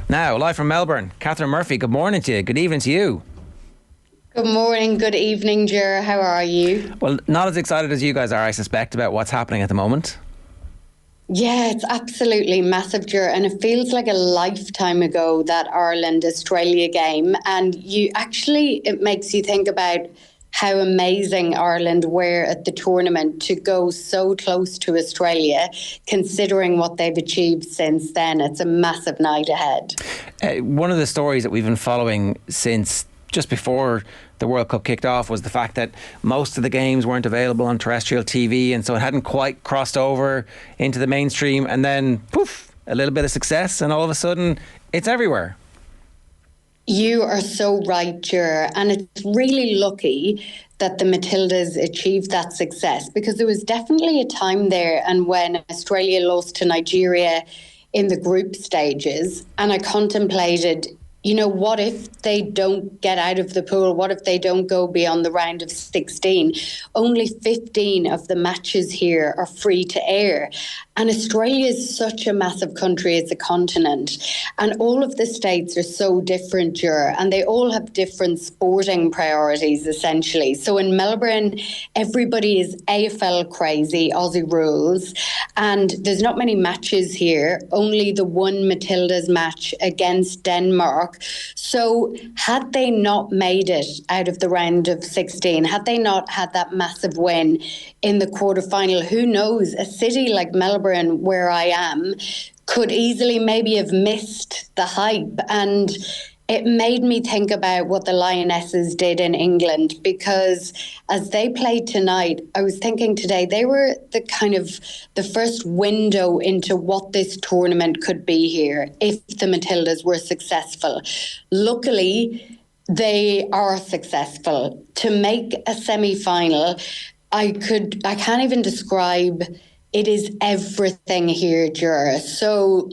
Now, live from Melbourne, Catherine Murphy, good morning to you. Good evening to you. Good morning, good evening, Ger. How are you? Well, not as excited as you guys are, I suspect, about what's happening at the moment. Yeah, it's absolutely massive, Ger, and it feels like a lifetime ago, that Ireland-Australia game. And it makes you think about how amazing Ireland were at the tournament to go so close to Australia, considering what they've achieved since then. It's a massive night ahead. One of the stories that we've been following since just before the World Cup kicked off was the fact that most of the games weren't available on terrestrial TV, and so it hadn't quite crossed over into the mainstream, and then poof, a little bit of success and all of a sudden it's everywhere. You are so right, Ger, and it's really lucky that the Matildas achieved that success, because there was definitely a time there and when Australia lost to Nigeria in the group stages, and I contemplated, what if they don't get out of the pool? What if they don't go beyond the round of 16? Only 15 of the matches here are free to air. And Australia is such a massive country, it's a continent. And all of the states are so different, Ger, and they all have different sporting priorities, essentially. So in Melbourne, everybody is AFL crazy, Aussie rules. And there's not many matches here, only the one Matildas match against Denmark. So had they not made it out of the round of 16, had they not had that massive win in the quarterfinal, who knows, a city like Melbourne, where I am, could easily maybe have missed the hype. And it made me think about what the Lionesses did in England, because as they played tonight, I was thinking today, they were the first window into what this tournament could be here if the Matildas were successful. Luckily, they are successful. To make a semi-final, I can't even describe. It is everything here, Ger. So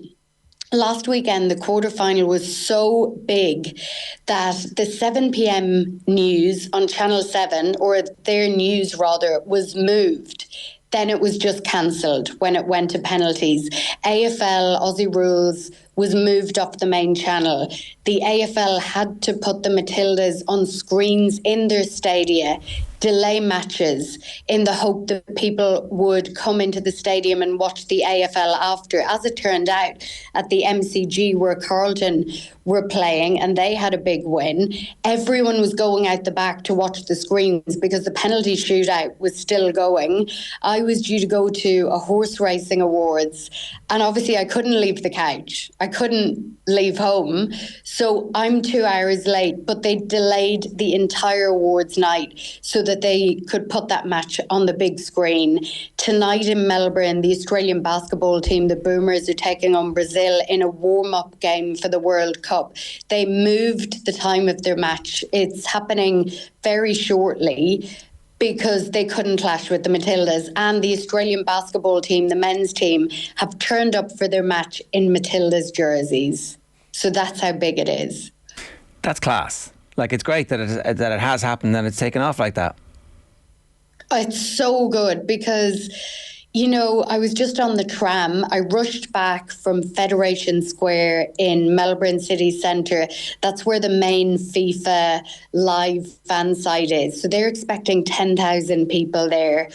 last weekend, the quarterfinal was so big that the 7 p.m. news on Channel 7, or their news rather, was moved. Then it was just cancelled when it went to penalties. AFL, Aussie rules, was moved off the main channel. The AFL had to put the Matildas on screens in their stadia, delay matches in the hope that people would come into the stadium and watch the AFL after. As it turned out, at the MCG where Carlton were playing and they had a big win, everyone was going out the back to watch the screens because the penalty shootout was still going. I was due to go to a horse racing awards, and obviously I couldn't leave the couch. I couldn't leave home. So I'm 2 hours late, but they delayed the entire awards night so that they could put that match on the big screen. Tonight in Melbourne, the Australian basketball team, the Boomers, are taking on Brazil in a warm-up game for the World Cup. They moved the time of their match. It's happening very shortly because they couldn't clash with the Matildas, and the Australian basketball team, the men's team, have turned up for their match in Matildas jerseys. So that's how big it is. That's class. Like, it's great that it has happened and it's taken off like that. It's so good because, I was just on the tram. I rushed back from Federation Square in Melbourne City Centre. That's where the main FIFA live fan site is. So they're expecting 10,000 people there,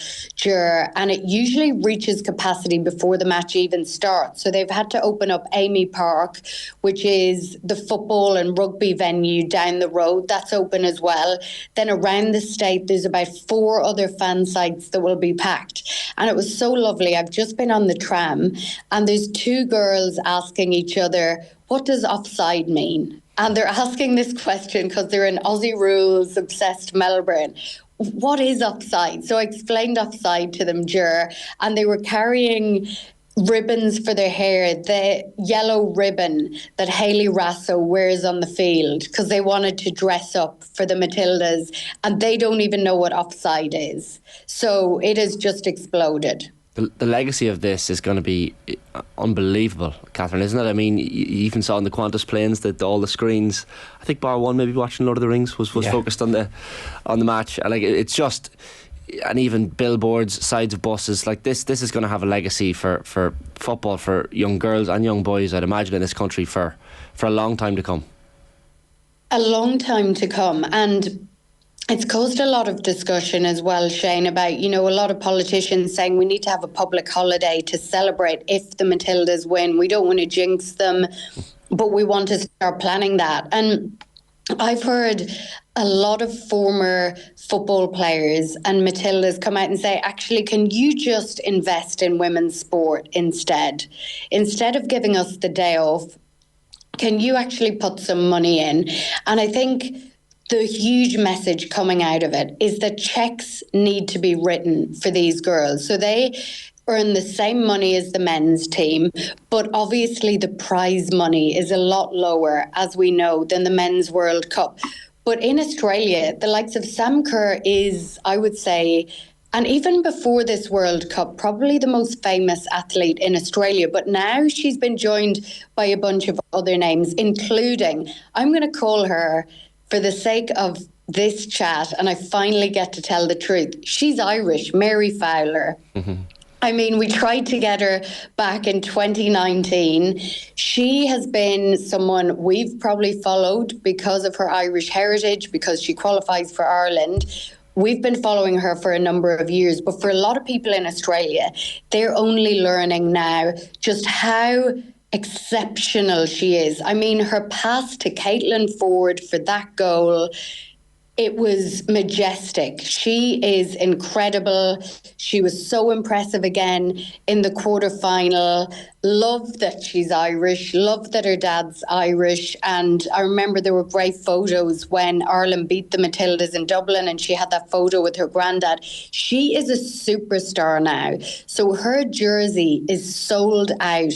and it usually reaches capacity before the match even starts. So they've had to open up Amy Park, which is the football and rugby venue down the road. That's open as well. Then around the state, there's about 4 other fan sites that will be packed. And it was so lovely. I've just been on the tram and there's 2 girls asking each other, what does offside mean? And they're asking this question because they're in Aussie rules obsessed Melbourne. What is offside? So I explained offside to them, and they were carrying ribbons for their hair, the yellow ribbon that Hayley Raso wears on the field, because they wanted to dress up for the Matildas, and they don't even know what offside is. So it has just exploded. The legacy of this is going to be unbelievable, Catherine, isn't it? I mean, you even saw on the Qantas planes that all the screens, I think bar one maybe watching Lord of the Rings was focused on the match. Like, it's just, and even billboards, sides of buses. Like this is going to have a legacy for football, for young girls and young boys, I'd imagine, in this country for a long time to come. A long time to come. And it's caused a lot of discussion as well, Shane, about, a lot of politicians saying we need to have a public holiday to celebrate if the Matildas win. We don't want to jinx them, but we want to start planning that. And I've heard a lot of former football players and Matildas come out and say, actually, can you just invest in women's sport instead? Instead of giving us the day off, can you actually put some money in? And I think the huge message coming out of it is that checks need to be written for these girls. So they earn the same money as the men's team, but obviously the prize money is a lot lower, as we know, than the Men's World Cup. But in Australia, the likes of Sam Kerr is, I would say, and even before this World Cup, probably the most famous athlete in Australia. But now she's been joined by a bunch of other names, including, I'm going to call her, for the sake of this chat, and I finally get to tell the truth, she's Irish, Mary Fowler. Mm-hmm. I mean, we tried to get her back in 2019. She has been someone we've probably followed because of her Irish heritage, because she qualifies for Ireland. We've been following her for a number of years, but for a lot of people in Australia, they're only learning now just how exceptional she is. I mean, her pass to Caitlin Ford for that goal, it was majestic. She is incredible. She was so impressive again in the quarterfinal. Love that she's Irish. Love that her dad's Irish. And I remember there were great photos when Ireland beat the Matildas in Dublin and she had that photo with her granddad. She is a superstar now. So her jersey is sold out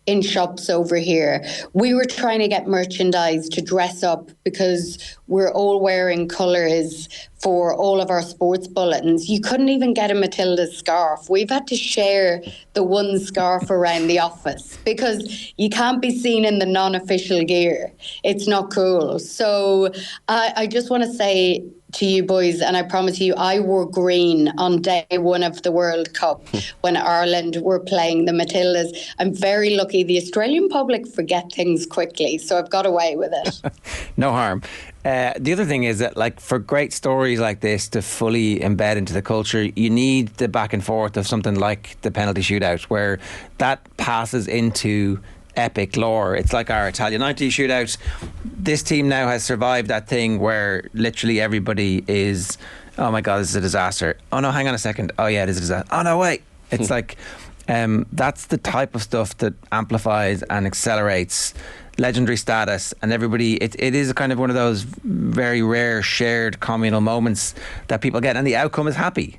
in shops over here. We were trying to get merchandise to dress up because we're all wearing colours for all of our sports bulletins. You couldn't even get a Matilda scarf. We've had to share the one scarf around the office because you can't be seen in the non-official gear. It's not cool. So I just want to say to you boys, and I promise you, I wore green on day one of the World Cup when Ireland were playing the Matildas. I'm very lucky. The Australian public forget things quickly, so I've got away with it. No harm. The other thing is that, like, for great stories like this to fully embed into the culture, you need the back and forth of something like the penalty shootout, where that passes into epic lore. It's like our Italian 90s shootout. This team now has survived that thing where literally everybody is, oh my God, this is a disaster. Oh no, hang on a second. Oh yeah, it is a disaster. Oh no, wait. It's like, that's the type of stuff that amplifies and accelerates legendary status, and everybody, it is kind of one of those very rare shared communal moments that people get, and the outcome is happy.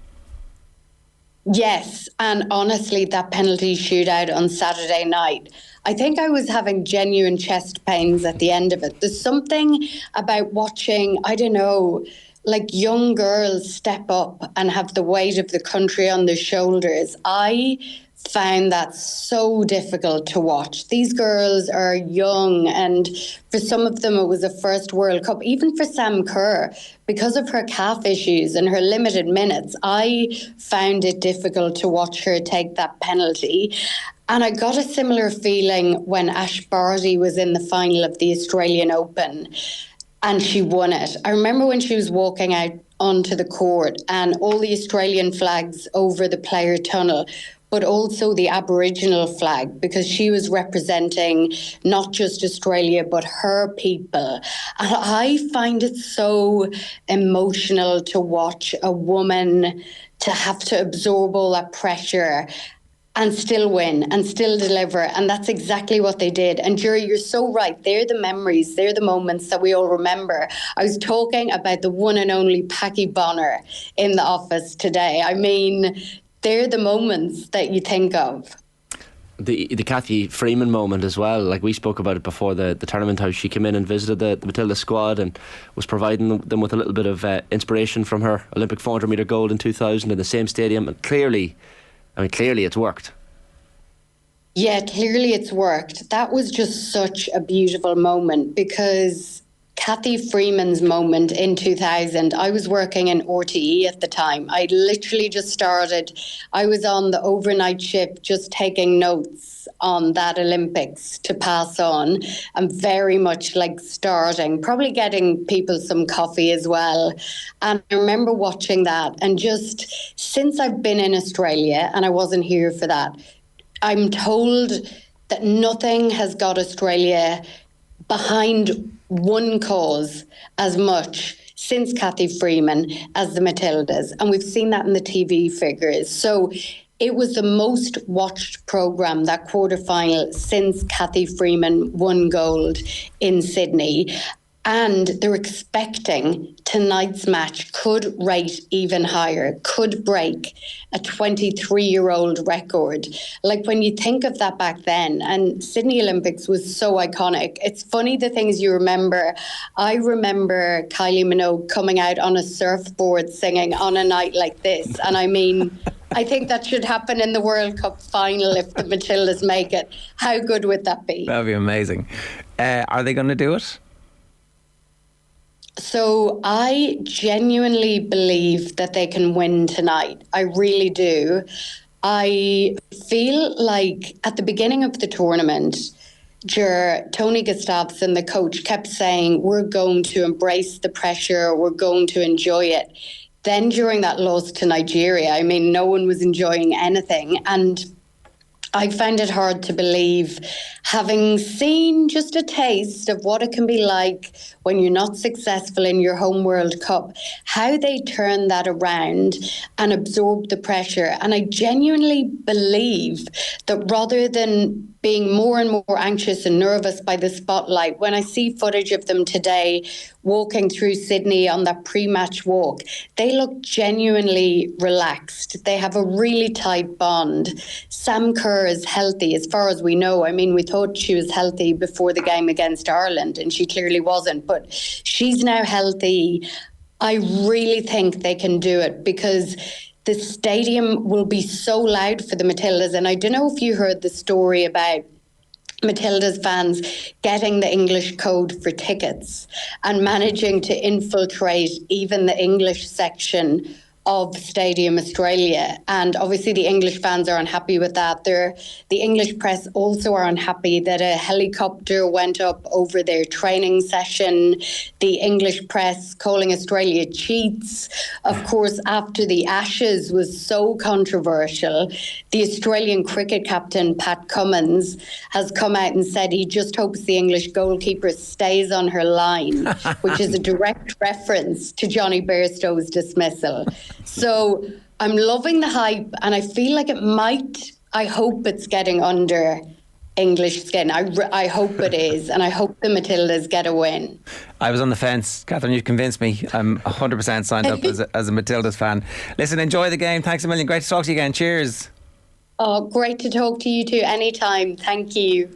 Yes, and honestly, that penalty shootout on Saturday night, I think I was having genuine chest pains at the end of it. There's something about watching, I don't know, like young girls step up and have the weight of the country on their shoulders. I found that so difficult to watch. These girls are young, and for some of them it was a first World Cup. Even for Sam Kerr, because of her calf issues and her limited minutes, I found it difficult to watch her take that penalty. And I got a similar feeling when Ash Barty was in the final of the Australian Open and she won it. I remember when she was walking out onto the court and all the Australian flags over the player tunnel, but also the Aboriginal flag, because she was representing not just Australia, but her people. And I find it so emotional to watch a woman to have to absorb all that pressure and still win and still deliver. And that's exactly what they did. And Jury, you're so right. They're the memories. They're the moments that we all remember. I was talking about the one and only Packie Bonner in the office today. I mean, they're the moments that you think of. The Kathy Freeman moment as well. Like, we spoke about it before the tournament, how she came in and visited the Matilda squad and was providing them with a little bit of inspiration from her Olympic 400 metre gold in 2000 in the same stadium. And clearly it's worked. Yeah, clearly it's worked. That was just such a beautiful moment because Kathy Freeman's moment in 2000. I was working in RTE at the time. I literally just started. I was on the overnight shift just taking notes on that Olympics to pass on. I'm very much like starting, probably getting people some coffee as well. And I remember watching that, and just since I've been in Australia, and I wasn't here for that, I'm told that nothing has got Australia behind one cause as much since Kathy Freeman as the Matildas. And we've seen that in the TV figures. So it was the most watched programme, that quarterfinal, since Kathy Freeman won gold in Sydney. And they're expecting tonight's match could rate even higher, could break a 23-year-old record. Like, when you think of that back then, and Sydney Olympics was so iconic. It's funny the things you remember. I remember Kylie Minogue coming out on a surfboard singing On a Night Like This. And I mean, I think that should happen in the World Cup final if the Matildas make it. How good would that be? That would be amazing. Are they going to do it? So I genuinely believe that they can win tonight. I really do. I feel like at the beginning of the tournament, Tony Gustafsson, the coach, kept saying, we're going to embrace the pressure, we're going to enjoy it. Then during that loss to Nigeria, I mean, no one was enjoying anything. And I find it hard to believe, having seen just a taste of what it can be like when you're not successful in your home World Cup, how they turn that around and absorb the pressure. And I genuinely believe that rather than being more and more anxious and nervous by the spotlight, when I see footage of them today walking through Sydney on that pre-match walk, they look genuinely relaxed. They have a really tight bond. Sam Kerr is healthy as far as we know. I mean, we thought she was healthy before the game against Ireland, and she clearly wasn't, but she's now healthy. I really think they can do it, because the stadium will be so loud for the Matildas. And I don't know if you heard the story about Matildas fans getting the English code for tickets and managing to infiltrate even the English section of Stadium Australia. And obviously the English fans are unhappy with that. The English press also are unhappy that a helicopter went up over their training session. The English press calling Australia cheats. Of course, after the Ashes was so controversial, the Australian cricket captain, Pat Cummins, has come out and said he just hopes the English goalkeeper stays on her line, which is a direct reference to Johnny Bairstow's dismissal. So I'm loving the hype, and I feel like it might, I hope it's getting under English skin. I hope it is, and I hope the Matildas get a win. I was on the fence. Catherine, you've convinced me. I'm 100% signed up as a Matildas fan. Listen, enjoy the game. Thanks a million. Great to talk to you again. Cheers. Oh, great to talk to you too anytime. Thank you.